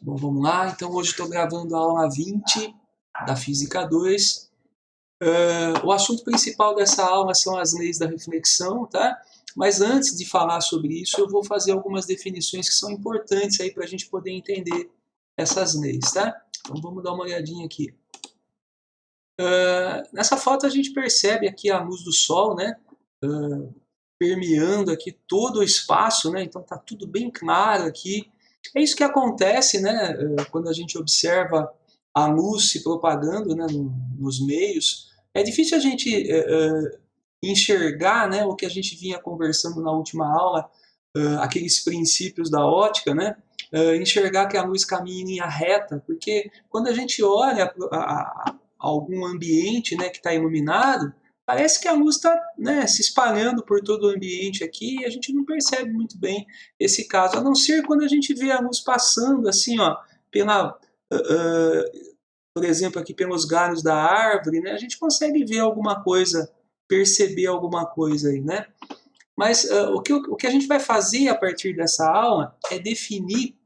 Bom, vamos lá. Então, hoje estou gravando a aula 20 da Física 2. O assunto principal dessa aula são as leis da reflexão, tá? Mas antes de falar sobre isso, eu vou fazer algumas definições que são importantes aí para a gente poder entender essas leis, tá? Então, vamos dar uma olhadinha aqui. Nessa foto a gente percebe aqui a luz do Sol, né? Permeando aqui todo o espaço, né? Então, tá tudo bem claro aqui. É isso que acontece, né, quando a gente observa a luz se propagando, né, nos meios. É difícil a gente enxergar, né, o que a gente vinha conversando na última aula, aqueles princípios da ótica, né, enxergar que a luz caminha em linha reta, porque quando a gente olha a algum ambiente, né, que está iluminado, parece que a luz está, né, se espalhando por todo o ambiente aqui e a gente não percebe muito bem esse caso, a não ser quando a gente vê a luz passando assim, ó, por exemplo, aqui pelos galhos da árvore, né, a gente consegue ver alguma coisa, perceber alguma coisa aí, né? Mas o que a gente vai fazer a partir dessa aula é definir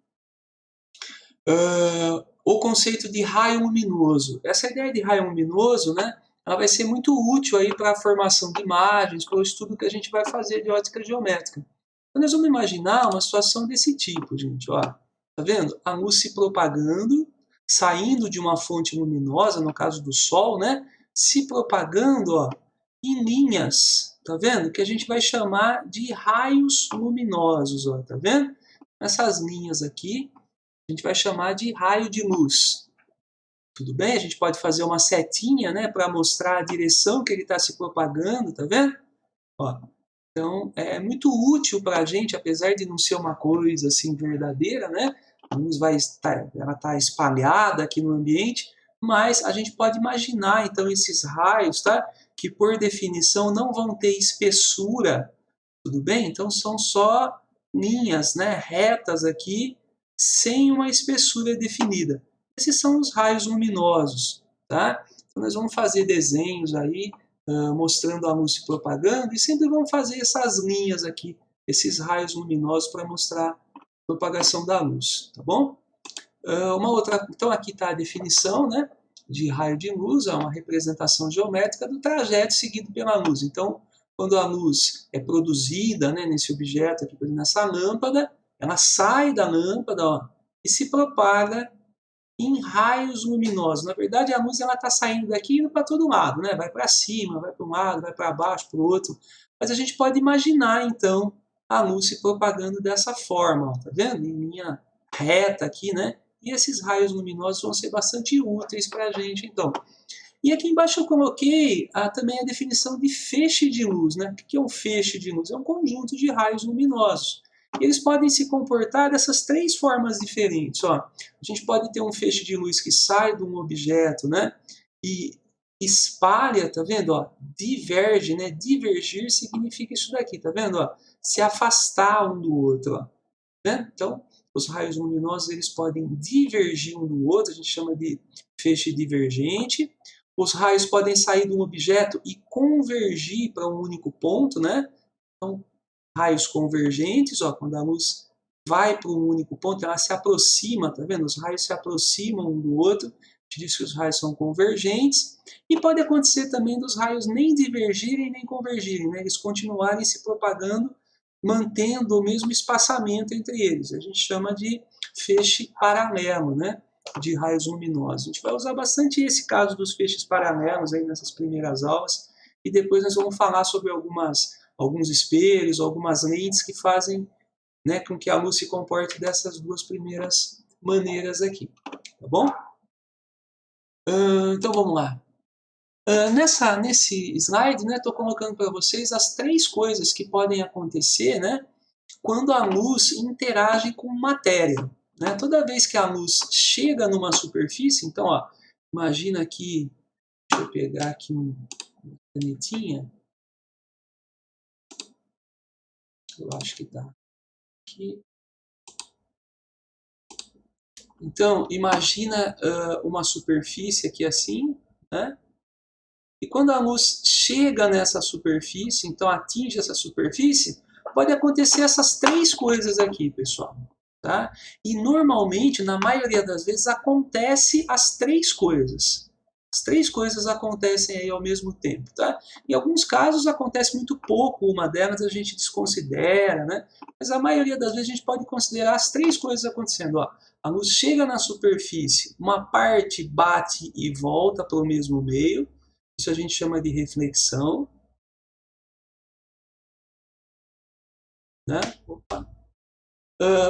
o conceito de raio luminoso. Essa ideia de raio luminoso, né, ela vai ser muito útil aí para a formação de imagens, para o estudo que a gente vai fazer de ótica geométrica. Então, nós vamos imaginar uma situação desse tipo, gente. Ó, tá vendo? A luz se propagando, saindo de uma fonte luminosa, no caso do Sol, né, se propagando, ó, em linhas, tá vendo? Que a gente vai chamar de raios luminosos, ó, tá vendo? Essas linhas aqui a gente vai chamar de raio de luz. Tudo bem? A gente pode fazer uma setinha, né, para mostrar a direção que ele está se propagando, tá vendo? Ó, então, é muito útil para a gente, apesar de não ser uma coisa assim verdadeira, né? A luz ela está espalhada aqui no ambiente, mas a gente pode imaginar, então, esses raios, tá? Que por definição não vão ter espessura, tudo bem? Então, são só linhas, né, retas aqui, sem uma espessura definida. Esses são os raios luminosos, tá? Então, nós vamos fazer desenhos aí, mostrando a luz se propagando, e sempre vamos fazer essas linhas aqui, esses raios luminosos para mostrar a propagação da luz, tá bom? Uma outra, então aqui está a definição, né, de raio de luz, é uma representação geométrica do trajeto seguido pela luz. Então, quando a luz é produzida, né, nesse objeto aqui, nessa lâmpada, ela sai da lâmpada, ó, e se propaga em raios luminosos. Na verdade, a luz está saindo daqui e indo para todo lado, né? Vai para cima, vai para um lado, vai para baixo, para o outro. Mas a gente pode imaginar, então, a luz se propagando dessa forma, ó, tá vendo? Em linha reta aqui, né? E esses raios luminosos vão ser bastante úteis para a gente, então. E aqui embaixo eu coloquei também a definição de feixe de luz, né? O que é um feixe de luz? É um conjunto de raios luminosos. Eles podem se comportar dessas três formas diferentes. Ó. A gente pode ter um feixe de luz que sai de um objeto, né? E espalha, tá vendo? Ó, diverge, né? Divergir significa isso daqui, tá vendo? Ó, se afastar um do outro, ó, né? Então, os raios luminosos eles podem divergir um do outro, a gente chama de feixe divergente. Os raios podem sair de um objeto e convergir para um único ponto, né? Então, raios convergentes, ó, quando a luz vai para um único ponto, ela se aproxima, tá vendo? Os raios se aproximam um do outro, a gente diz que os raios são convergentes, e pode acontecer também dos raios nem divergirem nem convergirem, né? Eles continuarem se propagando, mantendo o mesmo espaçamento entre eles. A gente chama de feixe paralelo, né? De raios luminosos. A gente vai usar bastante esse caso dos feixes paralelos aí nessas primeiras aulas, e depois nós vamos falar sobre alguns espelhos, algumas lentes que fazem, né, com que a luz se comporte dessas duas primeiras maneiras aqui, tá bom? Então vamos lá. Nesse slide, né, estou colocando para vocês as três coisas que podem acontecer, né, quando a luz interage com matéria. Né? Toda vez que a luz chega numa superfície, então, ó, imagina aqui, deixa eu pegar aqui uma canetinha, eu acho que está aqui. Então, imagina uma superfície aqui assim, né? E quando a luz chega nessa superfície, então atinge essa superfície, pode acontecer essas três coisas aqui, pessoal. Tá? E normalmente, na maioria das vezes, acontece as três coisas. As três coisas acontecem aí ao mesmo tempo, tá? Em alguns casos acontece muito pouco, uma delas a gente desconsidera, né? Mas a maioria das vezes a gente pode considerar as três coisas acontecendo. Ó, a luz chega na superfície, uma parte bate e volta para o mesmo meio, isso a gente chama de reflexão, né?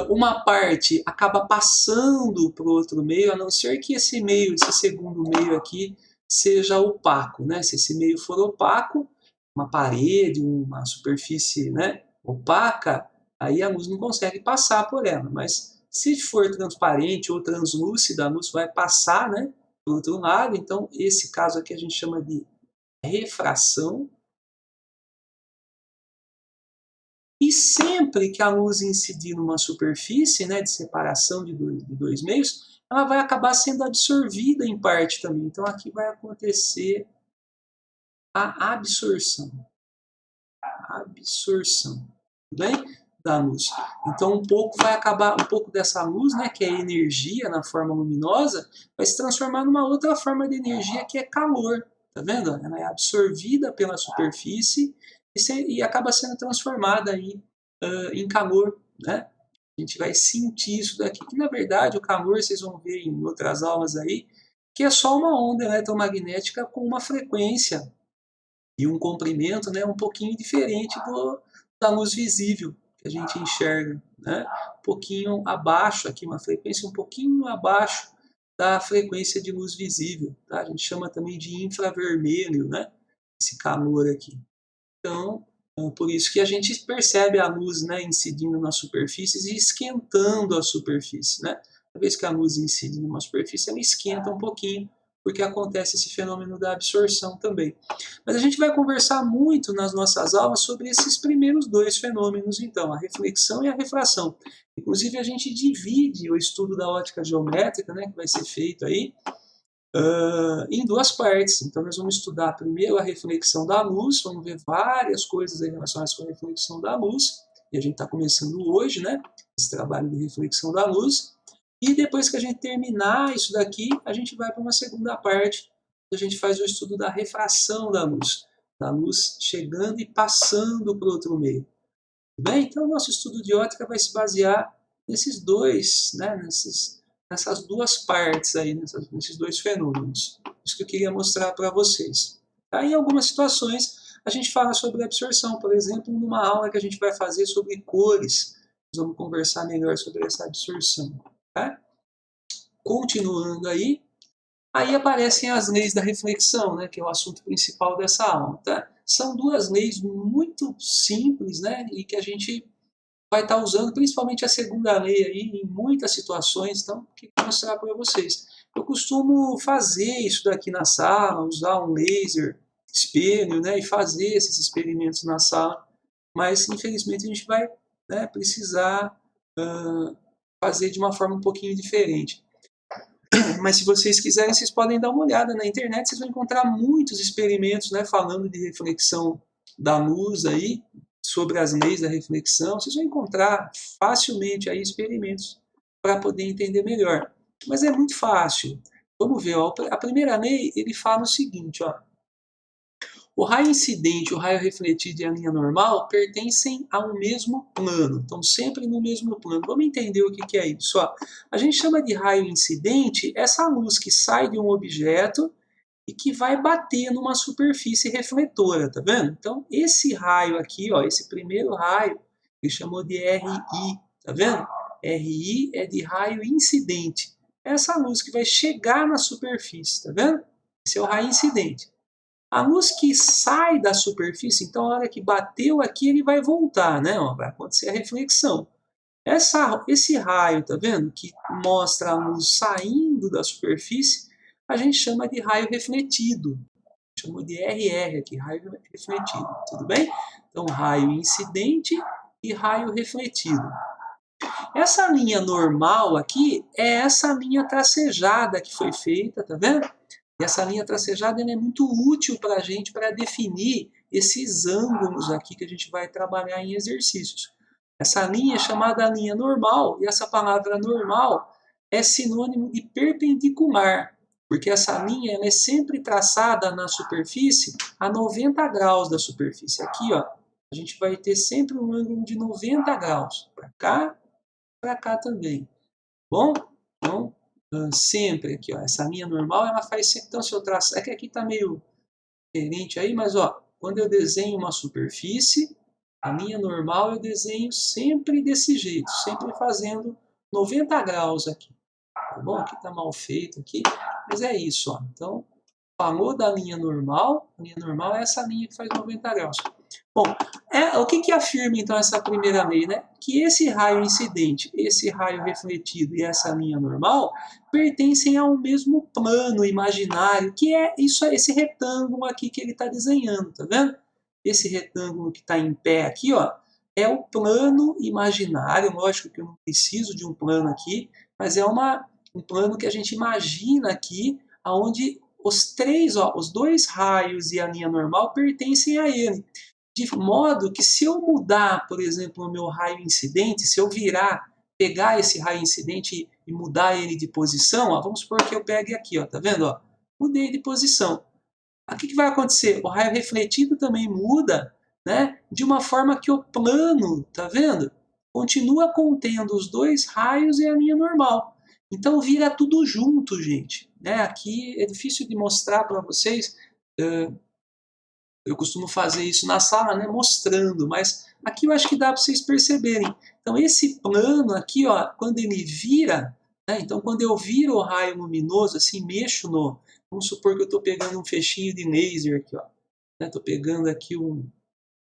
Uma parte acaba passando para o outro meio, a não ser que esse meio, esse segundo meio aqui, seja opaco, né? Se esse meio for opaco, uma parede, uma superfície, né, opaca, aí a luz não consegue passar por ela. Mas se for transparente ou translúcida, a luz vai passar, né, para o outro lado. Então, esse caso aqui a gente chama de refração. E sempre que a luz incidir numa superfície, né, de separação de dois meios, ela vai acabar sendo absorvida em parte também. Então aqui vai acontecer a absorção. Absorção, tudo bem? Da luz. Então um pouco vai acabar, um pouco dessa luz, né, que é energia na forma luminosa, vai se transformar numa outra forma de energia que é calor. Tá vendo? Ela é absorvida pela superfície e acaba sendo transformada aí, em calor, né? A gente vai sentir isso daqui, que na verdade o calor, vocês vão ver em outras aulas aí, que é só uma onda eletromagnética com uma frequência e um comprimento, né, um pouquinho diferente da luz visível que a gente enxerga, né? Um pouquinho abaixo aqui, uma frequência um pouquinho abaixo da frequência de luz visível, tá? A gente chama também de infravermelho, né? Esse calor aqui. Então, por isso que a gente percebe a luz, né, incidindo nas superfícies e esquentando a superfície, né? Uma vez que a luz incide numa superfície, ela esquenta um pouquinho, porque acontece esse fenômeno da absorção também. Mas a gente vai conversar muito nas nossas aulas sobre esses primeiros dois fenômenos, então, a reflexão e a refração. Inclusive, a gente divide o estudo da ótica geométrica, né, que vai ser feito aí, em duas partes. Então, nós vamos estudar primeiro a reflexão da luz, vamos ver várias coisas relacionadas com a reflexão da luz, e a gente está começando hoje, né, esse trabalho de reflexão da luz, e depois que a gente terminar isso daqui, a gente vai para uma segunda parte, a gente faz o estudo da refração da luz chegando e passando para o outro meio. Tudo bem? Então, o nosso estudo de ótica vai se basear nesses dois, né, nessas duas partes aí, nesses dois fenômenos. Isso que eu queria mostrar para vocês. Tá? Em algumas situações, a gente fala sobre absorção, por exemplo, numa aula que a gente vai fazer sobre cores. Nós vamos conversar melhor sobre essa absorção. Tá? Continuando aí aparecem as leis da reflexão, né, que é o assunto principal dessa aula. Tá? São duas leis muito simples, né, e que a gente vai estar usando principalmente a segunda lei aí em muitas situações, então quero mostrar para vocês. Eu costumo fazer isso daqui na sala, usar um laser, espelho, né, e fazer esses experimentos na sala, mas infelizmente a gente vai, né, precisar fazer de uma forma um pouquinho diferente. Mas se vocês quiserem, vocês podem dar uma olhada na internet, vocês vão encontrar muitos experimentos, né, falando de reflexão da luz aí, sobre as leis da reflexão. Vocês vão encontrar facilmente aí experimentos para poder entender melhor. Mas é muito fácil. Vamos ver, ó, a primeira lei, ele fala o seguinte, ó. O raio incidente, o raio refletido e a linha normal pertencem ao mesmo plano, estão sempre no mesmo plano. Vamos entender o que é isso. Ó. A gente chama de raio incidente essa luz que sai de um objeto e que vai bater numa superfície refletora, tá vendo? Então, esse raio aqui, ó, esse primeiro raio, ele chamou de RI, tá vendo? RI é de raio incidente. Essa luz que vai chegar na superfície, tá vendo? Esse é o raio incidente. A luz que sai da superfície, então a hora que bateu aqui, ele vai voltar, né? Vai acontecer a reflexão. Esse raio, tá vendo? Que mostra a luz saindo da superfície, a gente chama de raio refletido. Chama de RR aqui, raio refletido. Tudo bem? Então, raio incidente e raio refletido. Essa linha normal aqui é essa linha tracejada que foi feita, tá vendo? E essa linha tracejada é muito útil para a gente para definir esses ângulos aqui que a gente vai trabalhar em exercícios. Essa linha é chamada linha normal, e essa palavra normal é sinônimo de perpendicular, porque essa linha ela é sempre traçada na superfície a 90 graus da superfície. Aqui, ó, a gente vai ter sempre um ângulo de 90 graus, para cá também. Bom? Então, sempre aqui, ó, essa linha normal, ela faz sempre, então se eu traçar, é que aqui está meio diferente aí, mas ó, quando eu desenho uma superfície, a linha normal eu desenho sempre desse jeito, sempre fazendo 90 graus aqui. Tá bom? Aqui está mal feito aqui, mas é isso, ó. Então, falou da linha normal, a linha normal é essa linha que faz 90 graus. Bom, o que afirma então essa primeira lei, né? Que esse raio incidente, esse raio refletido e essa linha normal pertencem ao mesmo plano imaginário, que é isso, esse retângulo aqui que ele está desenhando, tá vendo? Esse retângulo que está em pé aqui, ó, é o plano imaginário. Lógico que eu não preciso de um plano aqui, mas é um plano que a gente imagina aqui, onde os três, ó, os dois raios e a linha normal pertencem a ele. De modo que se eu mudar, por exemplo, o meu raio incidente, se eu pegar esse raio incidente e mudar ele de posição, ó, vamos supor que eu pegue aqui, ó, tá vendo? Ó, mudei de posição. O que vai acontecer? O raio refletido também muda, né? De uma forma que o plano, tá vendo? Continua contendo os dois raios e a linha normal. Então vira tudo junto, gente. Né? Aqui é difícil de mostrar para vocês. Eu costumo fazer isso na sala, né, mostrando, mas aqui eu acho que dá para vocês perceberem. Então esse plano aqui, ó, quando ele vira, né, então quando eu viro o raio luminoso, assim, mexo no... Vamos supor que eu estou pegando um fechinho de laser aqui, ó. Estou pegando aqui um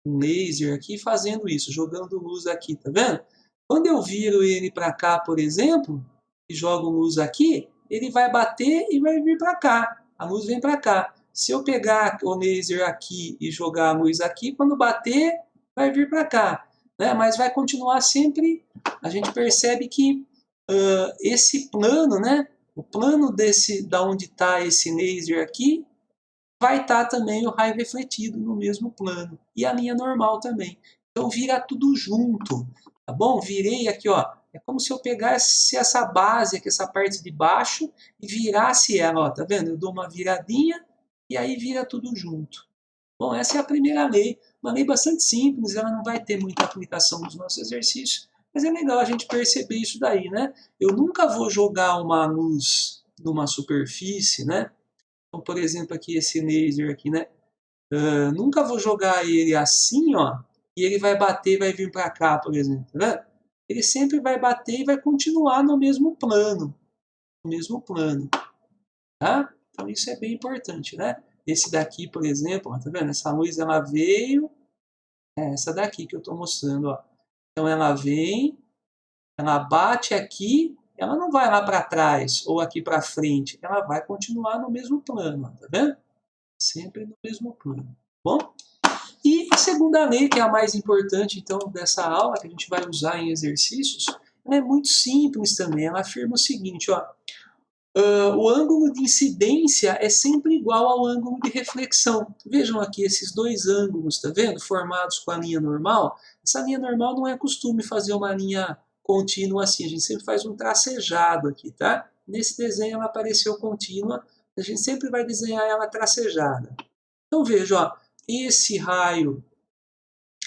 laser aqui e fazendo isso, jogando luz aqui, tá vendo? Quando eu viro ele para cá, por exemplo, e jogo luz aqui, ele vai bater e vai vir para cá. A luz vem para cá. Se eu pegar o laser aqui e jogar a luz aqui, quando bater, vai vir para cá. Né? Mas vai continuar sempre... A gente percebe que esse plano, né? O plano da onde está esse laser aqui, vai estar também o raio refletido no mesmo plano. E a linha normal também. Então vira tudo junto. Tá bom? Virei aqui, ó. É como se eu pegasse essa base aqui, essa parte de baixo, e virasse ela, ó. Tá vendo? Eu dou uma viradinha e aí vira tudo junto. Bom, essa é a primeira lei. Uma lei bastante simples, ela não vai ter muita aplicação nos nossos exercícios, mas é legal a gente perceber isso daí, né? Eu nunca vou jogar uma luz numa superfície, né? Então, por exemplo, aqui esse laser aqui, né? Nunca vou jogar ele assim, ó, e ele vai bater e vai vir para cá, por exemplo, né? Ele sempre vai bater e vai continuar no mesmo plano, tá? Então isso é bem importante, né? Esse daqui, por exemplo, ó, tá vendo? Essa luz ela veio, essa daqui que eu estou mostrando, ó. Então ela vem, ela bate aqui, ela não vai lá para trás ou aqui para frente, ela vai continuar no mesmo plano, ó, tá vendo? Sempre no mesmo plano. Bom? E a segunda lei, que é a mais importante então dessa aula, que a gente vai usar em exercícios, ela é muito simples também. Ela afirma o seguinte, ó, o ângulo de incidência é sempre igual ao ângulo de reflexão. Vejam aqui esses dois ângulos, tá vendo? Formados com a linha normal. Essa linha normal não é costume fazer uma linha contínua assim, a gente sempre faz um tracejado aqui, tá? Nesse desenho ela apareceu contínua, a gente sempre vai desenhar ela tracejada. Então veja, ó, esse raio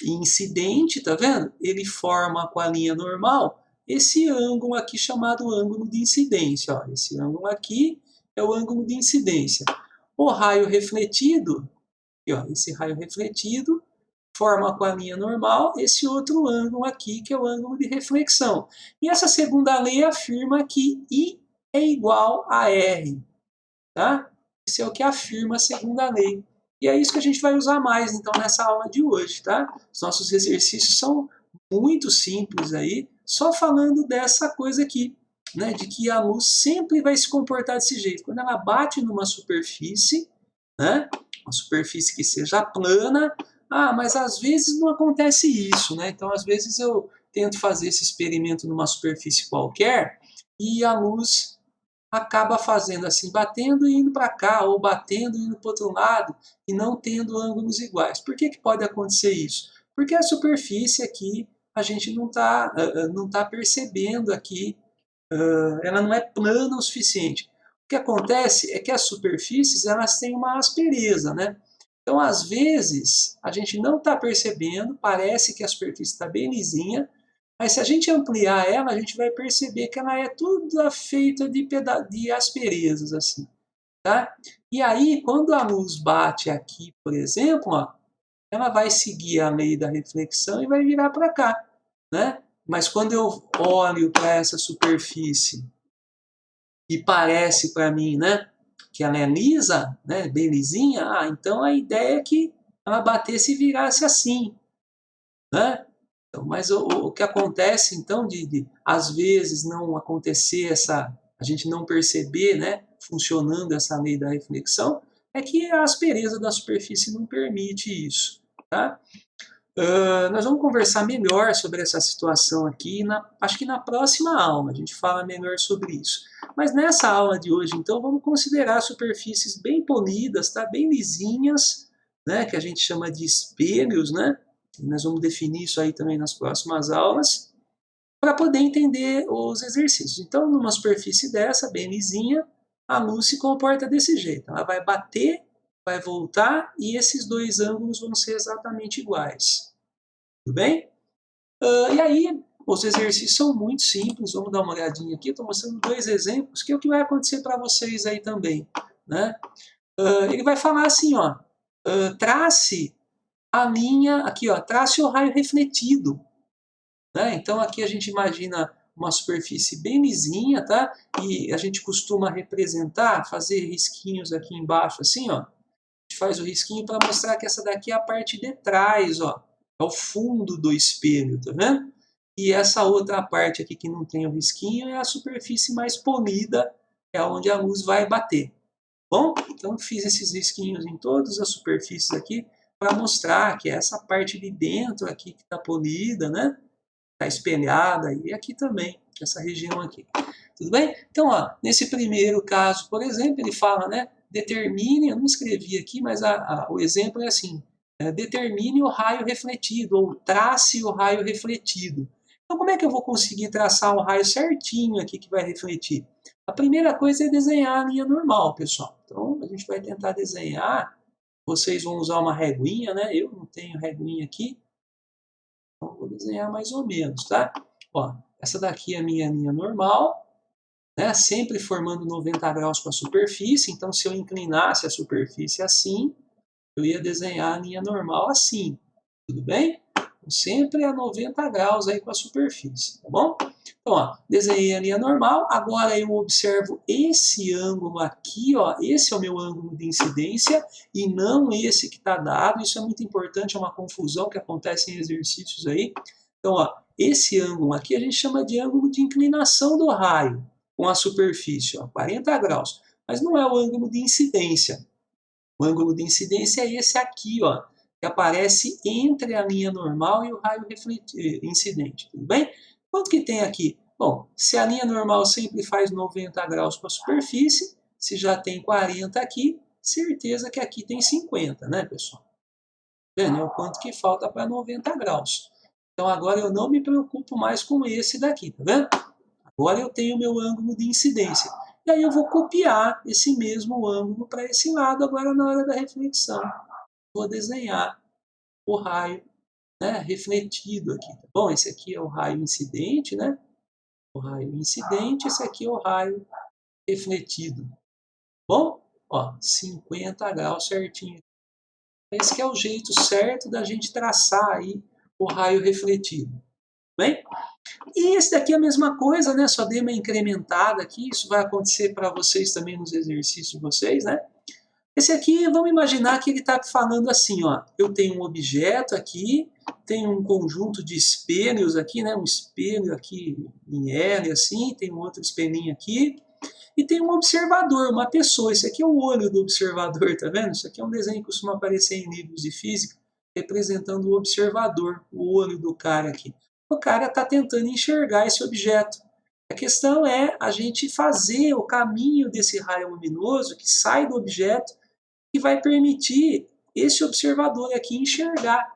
incidente, tá vendo? Ele forma com a linha normal esse ângulo aqui chamado ângulo de incidência. Ó. Esse ângulo aqui é o ângulo de incidência. O raio refletido, aqui, ó, esse raio refletido forma com a linha normal esse outro ângulo aqui, que é o ângulo de reflexão. E essa segunda lei afirma que I é igual a R. Tá? Isso é o que afirma a segunda lei. E é isso que a gente vai usar mais, então, nessa aula de hoje, tá? Os nossos exercícios são muito simples aí, só falando dessa coisa aqui, né? De que a luz sempre vai se comportar desse jeito. Quando ela bate numa superfície, né? Uma superfície que seja plana, mas às vezes não acontece isso, né? Então, às vezes eu tento fazer esse experimento numa superfície qualquer e a luz acaba fazendo assim, batendo e indo para cá, ou batendo e indo para o outro lado, e não tendo ângulos iguais. Por que pode acontecer isso? Porque a superfície aqui a gente não tá percebendo aqui, ela não é plana o suficiente. O que acontece é que as superfícies elas têm uma aspereza, né? Então, às vezes, a gente não está percebendo, parece que a superfície está bem lisinha, mas se a gente ampliar ela, a gente vai perceber que ela é toda feita de asperezas, assim, tá? E aí, quando a luz bate aqui, por exemplo, ó, ela vai seguir a lei da reflexão e vai virar para cá, né? Mas quando eu olho para essa superfície e parece para mim, né, que ela é lisa, né, bem lisinha, então a ideia é que ela batesse e virasse assim, né? Então, mas o que acontece então de às vezes não acontecer a gente não perceber, né, funcionando essa lei da reflexão, é que a aspereza da superfície não permite isso, tá? Nós vamos conversar melhor sobre essa situação aqui, acho que na próxima aula a gente fala melhor sobre isso. Mas nessa aula de hoje, então, vamos considerar superfícies bem polidas, tá? Bem lisinhas, né? Que a gente chama de espelhos, né? Nós vamos definir isso aí também nas próximas aulas, para poder entender os exercícios. Então, numa superfície dessa, bem lisinha, a luz se comporta desse jeito. Ela vai bater, vai voltar, e esses dois ângulos vão ser exatamente iguais. Tudo bem? E aí, os exercícios são muito simples. Vamos dar uma olhadinha aqui. Estou mostrando dois exemplos, que é o que vai acontecer para vocês aí também, né? Ele vai falar assim, ó, trace a linha, aqui, ó, trace o raio refletido, né? Então, aqui a gente imagina uma superfície bem lisinha, tá? E a gente costuma representar, fazer risquinhos aqui embaixo, assim, ó. A gente faz o risquinho para mostrar que essa daqui é a parte de trás, ó. É o fundo do espelho, tá vendo? E essa outra parte aqui que não tem o risquinho é a superfície mais polida, é onde a luz vai bater. Bom, então fiz esses risquinhos em todas as superfícies aqui para mostrar que é essa parte de dentro aqui que está polida, né? Está espelhada, e aqui também, essa região aqui. Tudo bem? Então, ó, nesse primeiro caso, por exemplo, ele fala, né? Determine, eu não escrevi aqui, mas o exemplo é assim, determine o raio refletido, ou trace o raio refletido. Então, como é que eu vou conseguir traçar o raio certinho aqui que vai refletir? A primeira coisa é desenhar a linha normal, pessoal. Então, a gente vai tentar desenhar, vocês vão usar uma reguinha, né? Eu não tenho reguinha aqui, então vou desenhar mais ou menos, tá? Ó, essa daqui é a minha linha normal, né? Sempre formando 90 graus com a superfície, então se eu inclinasse a superfície assim, eu ia desenhar a linha normal assim, tudo bem? Então, sempre a 90 graus aí com a superfície, tá bom? Então, ó, desenhei a linha normal, agora eu observo esse ângulo aqui, ó, esse é o meu ângulo de incidência e não esse que está dado, isso é muito importante, é uma confusão que acontece em exercícios aí. Então, ó, esse ângulo aqui a gente chama de ângulo de inclinação do raio com a superfície, ó, 40 graus, mas não é o ângulo de incidência. O ângulo de incidência é esse aqui, ó, que aparece entre a linha normal e o raio incidente, tudo bem? Quanto que tem aqui? Bom, se a linha normal sempre faz 90 graus com a superfície, se já tem 40 aqui, certeza que aqui tem 50, né, pessoal? Vendo? É o quanto que falta para 90 graus. Então agora eu não me preocupo mais com esse daqui, tá vendo? Agora eu tenho o meu ângulo de incidência. E aí eu vou copiar esse mesmo ângulo para esse lado agora na hora da reflexão. Vou desenhar o raio, né, refletido aqui, tá bom? Esse aqui é o raio incidente, né? O raio incidente, esse aqui é o raio refletido. Bom, ó, 50 graus certinho. Esse que é o jeito certo da gente traçar aí o raio refletido. Bem? E esse daqui é a mesma coisa, né? Só dei uma incrementada aqui, isso vai acontecer para vocês também nos exercícios de vocês, né? Esse aqui, vamos imaginar que ele está falando assim, ó, eu tenho um objeto aqui, tenho um conjunto de espelhos aqui, né? Um espelho aqui em L, assim, tem um outro espelhinho aqui, e tem um observador, uma pessoa. Esse aqui é o olho do observador, tá vendo? Isso aqui é um desenho que costuma aparecer em livros de física, representando o observador, o olho do cara aqui. O cara está tentando enxergar esse objeto. A questão é a gente fazer o caminho desse raio luminoso que sai do objeto e vai permitir esse observador aqui enxergar,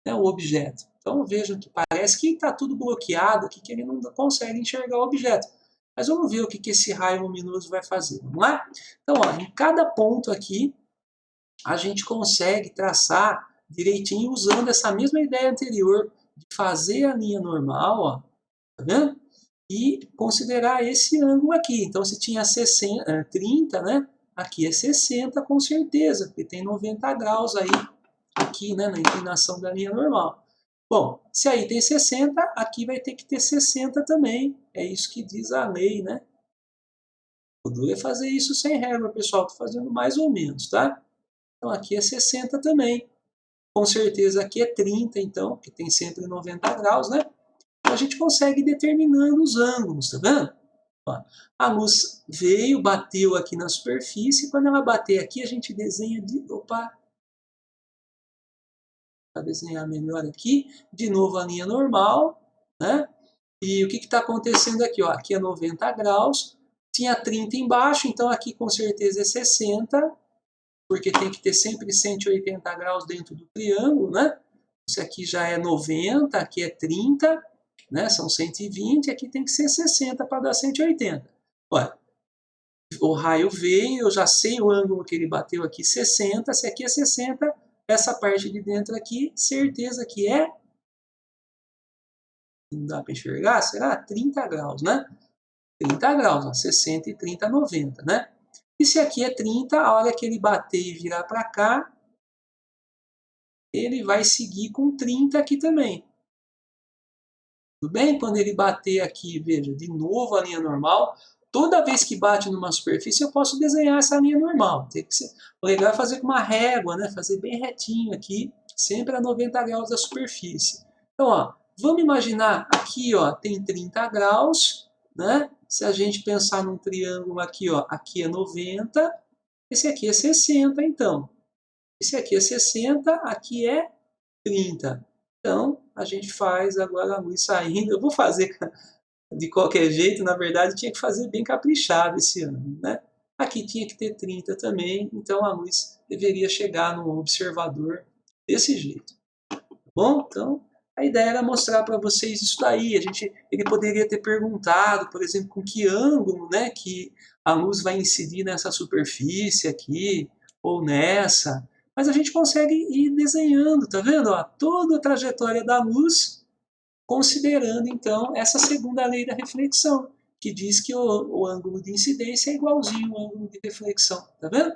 né, o objeto. Então vejam que parece que está tudo bloqueado aqui, que ele não consegue enxergar o objeto. Mas vamos ver o que esse raio luminoso vai fazer. Vamos lá? Então, ó, em cada ponto aqui, a gente consegue traçar direitinho usando essa mesma ideia anterior de fazer a linha normal, ó, tá vendo? E considerar esse ângulo aqui. Então, se tinha 30, né? Aqui é 60 com certeza, porque tem 90 graus aí, aqui, né, na inclinação da linha normal. Bom, se aí tem 60, aqui vai ter que ter 60 também. É isso que diz a lei, né? O duro é fazer isso sem régua, pessoal. Estou fazendo mais ou menos, tá? Então, aqui é 60 também. Com certeza aqui é 30, então, que tem sempre 90 graus, né? Então, a gente consegue ir determinando os ângulos, tá vendo? Ó, a luz veio, bateu aqui na superfície. Quando ela bater aqui, a gente desenha de... Opa! Para desenhar melhor aqui. De novo a linha normal, né? E o que está acontecendo aqui? Ó? Aqui é 90 graus. Tinha 30 embaixo, então aqui com certeza é 60. Porque tem que ter sempre 180 graus dentro do triângulo, né? Esse aqui já é 90, aqui é 30, né? São 120, aqui tem que ser 60 para dar 180. Olha, o raio veio, eu já sei o ângulo que ele bateu aqui, 60, se aqui é 60, essa parte de dentro aqui, certeza que é... Não dá para enxergar? Será? 30 graus, né? 30 graus, ó, 60 e 30, 90, né? E se aqui é 30, a hora que ele bater e virar para cá, ele vai seguir com 30 aqui também. Tudo bem? Quando ele bater aqui, veja, de novo a linha normal. Toda vez que bate numa superfície, eu posso desenhar essa linha normal. Tem que ser... O legal é fazer com uma régua, né? Fazer bem retinho aqui, sempre a 90 graus da superfície. Então, ó, vamos imaginar aqui, ó, tem 30 graus, né? Se a gente pensar num triângulo aqui, ó, aqui é 90, esse aqui é 60, então. Esse aqui é 60, aqui é 30. Então, a gente faz agora a luz saindo. Eu vou fazer de qualquer jeito, na verdade, tinha que fazer bem caprichado esse ano, né? Aqui tinha que ter 30 também, então a luz deveria chegar no observador desse jeito. Tá bom? Então, a ideia era mostrar para vocês isso daí. Ele poderia ter perguntado, por exemplo, com que ângulo, né, que a luz vai incidir nessa superfície aqui, ou nessa. Mas a gente consegue ir desenhando, tá vendo? Ó, toda a trajetória da luz, considerando, então, essa segunda lei da reflexão, que diz que o ângulo de incidência é igualzinho ao ângulo de reflexão, tá vendo?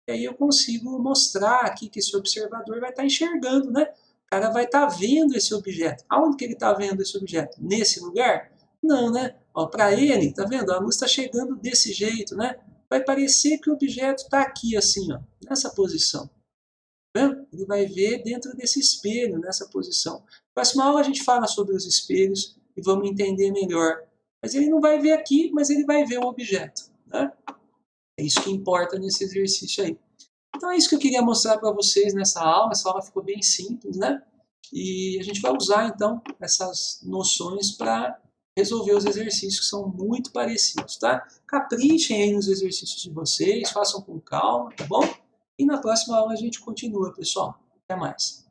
E aí eu consigo mostrar aqui que esse observador vai estar enxergando, né? O cara vai estar vendo esse objeto. Aonde que ele está vendo esse objeto? Nesse lugar? Não, né? Para ele, tá vendo? A luz está chegando desse jeito, né? Vai parecer que o objeto está aqui, assim, ó, nessa posição. Ele vai ver dentro desse espelho, nessa posição. Na próxima aula a gente fala sobre os espelhos e vamos entender melhor. Mas ele não vai ver aqui, mas ele vai ver o objeto, né? É isso que importa nesse exercício aí. Então é isso que eu queria mostrar para vocês nessa aula. Essa aula ficou bem simples, né? E a gente vai usar, então, essas noções para resolver os exercícios que são muito parecidos, tá? Caprichem aí nos exercícios de vocês, façam com calma, tá bom? E na próxima aula a gente continua, pessoal. Até mais.